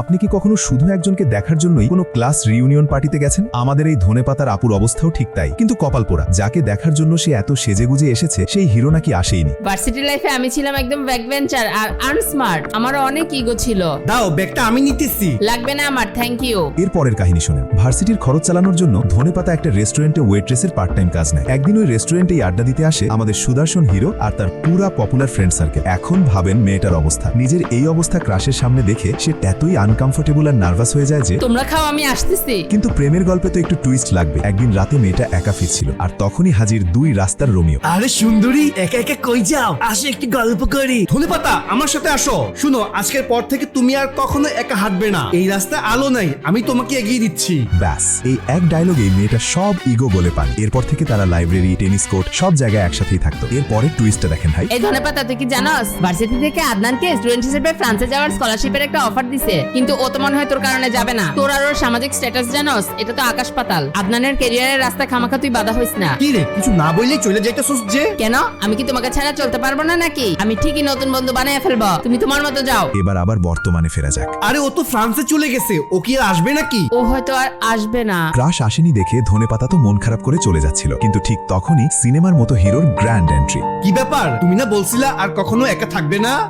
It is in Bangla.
আপনি কি কখনো শুধু একজনকে দেখার জন্যই কোনো ক্লাস রিউনিয়ন পার্টিতে গেছেন? আমাদের এই ধনেপাতার আপুর অবস্থাও ঠিক তাই, কিন্তু কপাল পোড়া, যাকে দেখার জন্য সে এত সেজেগুজে এসেছে সেই হিরো নাকি আসেইনি। ভার্সিটি লাইফে আমি ছিলাম একদম ব্যাকবেঞ্চার আর আনস্মার্ট। আমারও অনেক ইগো ছিল। দাও ব্যাগটা আমি নিতেছি। লাগবে না আমার, থ্যাংক ইউ। এর পরের কাহিনী শোনেন। ভার্সিটির খরচ চালানোর জন্য ধনেপাতা একটা রেস্টুরেন্টে ওয়েট্রেসের পার্ট টাইম কাজ নেয়। একদিন ওই রেস্টুরেন্টেই আড্ডা দিতে আসে আমাদের সুদর্শন হিরো আর তার পুরা পপুলার ফ্রেন্ড সার্কেল। এখন ভাবেন মেয়েটার অবস্থা। নিজের এই অবস্থা ক্রাশের সামনে দেখে সে এতই আনকমফোর্টেবল আর নার্ভাস হয়ে যায় যে তোমরা খাও, আমি আসতেছি। কিন্তু প্রেমের গল্পে তো একটু টুইস্ট লাগবে। একদিন রাতে মেয়েটা একা ফিরছিল আর তখনই হাজির দুই রাস্তার রোমিও। আরে সুন্দরী, একা একা কই যাও? আসো একটু গল্প করি। ধনেপাতা আমার সাথে আসো। শুনো, আজকের পর থেকে তুমি আর কখনো একা হাঁটবে না। এই রাস্তা আলো নাই, আমি তোমাকে এগিয়ে দিচ্ছি। ব্যাস, এই এক ডায়লগেই মেয়েটা সব ইগো বলে পান। এরপর থেকে তারা লাইব্রেরি, টেনিস কোর্ট সব জায়গায় একসাথেই থাকতো। এরপরে টুইস্টটা দেখেন ভাই। এই ধনেপাতা, তুই কি জানোস ভার্সিটি থেকে আদনানকে স্টুডেন্ট হিসেবে ফ্রান্সে যাওয়ার স্কলারশিপের একটা অফার দিছে, কিন্তু ও তো মনে হয় তোর কারণে যাবে না। তোর আর ওর সামাজিক স্ট্যাটাস জানোস? এটা তো আকাশ পাতাল। আদনানের ক্যারিয়ারের রাস্তা খামাখা তুই বাধা হইস না। কি রে, কিছু না বললেই চলে যাইতেছস যে? কেন? আমি কি তোমাকে ছাড়া চলতে পারবো না নাকি? আমি ঠিকই নতুন বন্ধু বানিয়ে ফেলবো, তুমি তোমার মতো যাও। এবার আবার বর্তমানে ফেরা যাক। আরে ও তো ফ্রান্সে চলে গেছে, ও কি আর আসবে নাকি? ও হয়তো আর আসবে না। ক্রাশ আসেনি দেখে ধনেপাতা তো মন খারাপ করে চলে যাচ্ছিল, কিন্তু ঠিক তখনই সিনেমার মতো হিরোর গ্র্যান্ড এন্ট্রি। কি ব্যাপার, তুমি না বলছিলা আর কখনো একা থাকবে না?